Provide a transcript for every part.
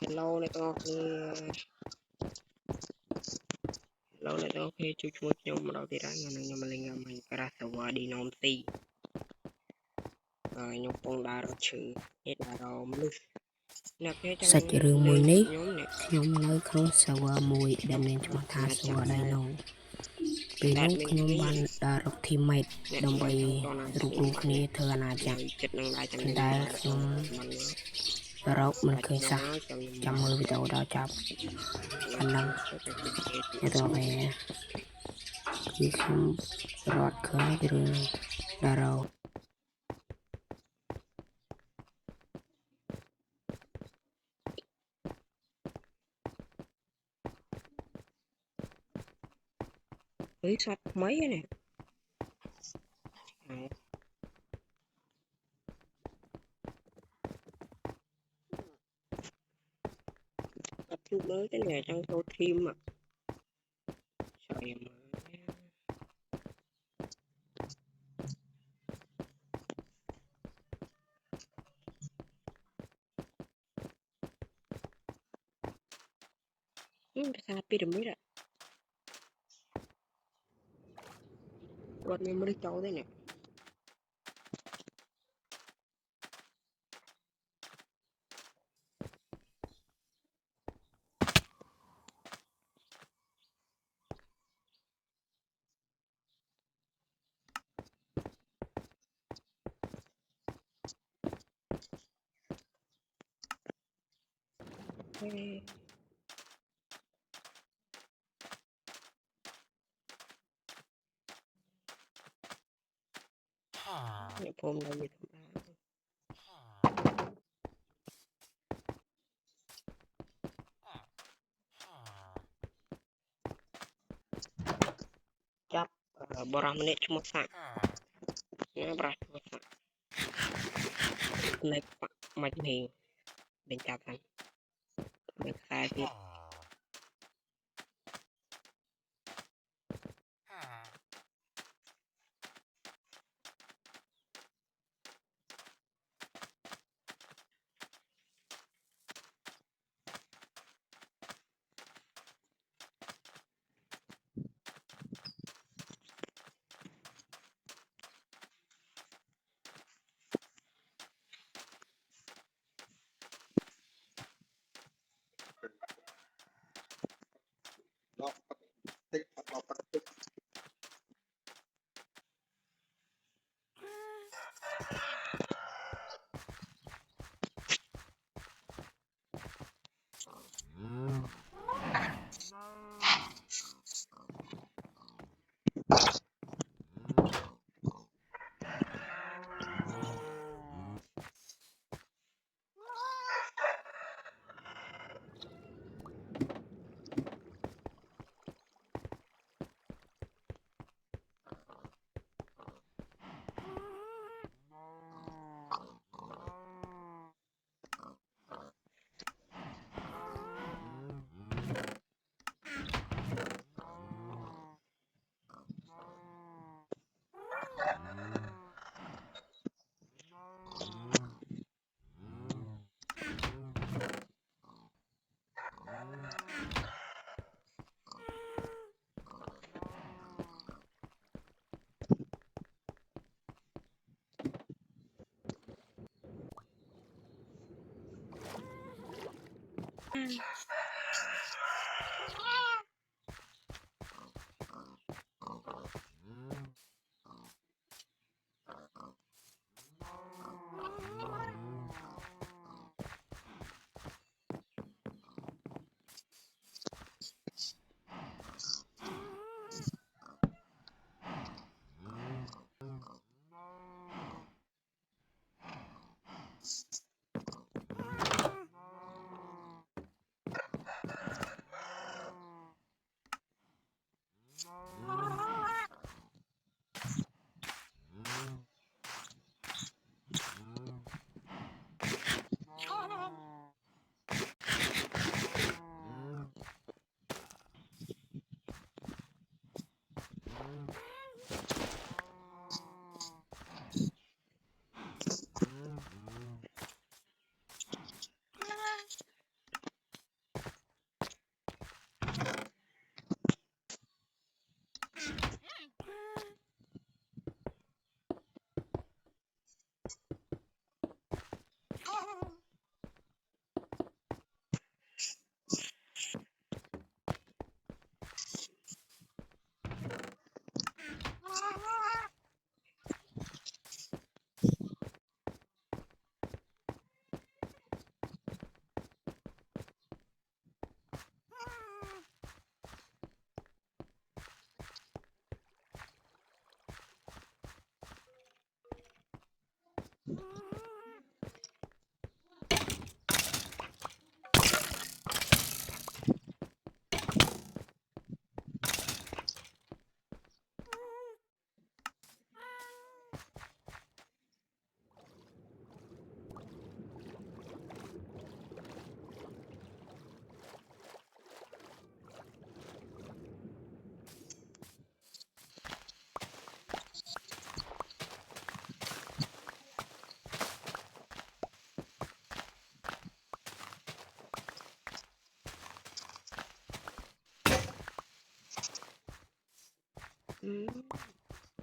Hello អ្នកទាំងអស់គ្នា Hello អ្នកទាំងអស់គ្នាជួបជាមួយខ្ញុំម្ដងទៀតហើយខ្ញុំមកលេង Minecraft server Dynamity ខ្ញុំកំពុងដើររត់ឈើនេះដើររមនុស្សអ្នកគេចង់សាច់រឿងមួយនេះខ្ញុំនៅក្នុង server មួយដែលមានឈ្មោះថា server Dino ពេលនោះខ្ញុំបានដើររក teammate ដើម្បីរួបរวมគ្នាធ្វើអាណាចក្រចិត្តនឹងដែរចំណេញតែខ្ញុំរកមិនឃើញសោះចាំមើលវីដេអូដល់ចប់ប៉ុណ្ណឹងទៅដល់ពេលគឺខ្ញុំរត់ឃើញពីរឿងដារ៉ូเฮ้ยสัตว์ថ្មីនេះអត់ជួបមើលទេនេះចង់ចូលធីមឆ្អែមភាសាពីរ៉ាមីតគាត់មានមនុស្សចូលទេនេះអ្នកភូមិនៅវាធម្មតាចាប់បរិសម្នាក់ឈ្មោះសាក់ណាបរិសឈ្មោះសាក់នៅមកនេះដេញចាប់ហ្នឹងនៅខ្សែទៀត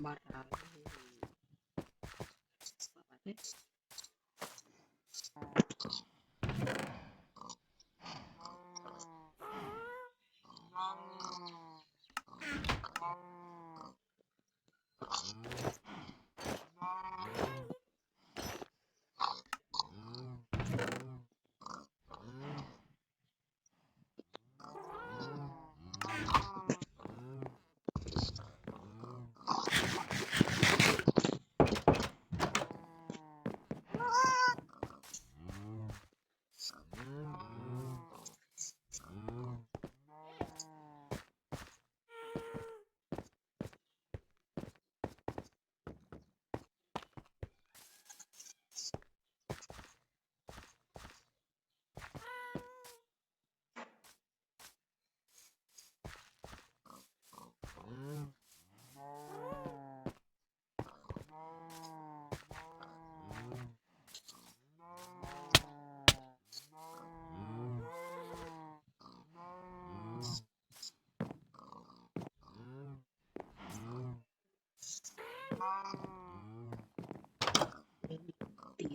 Barang tiền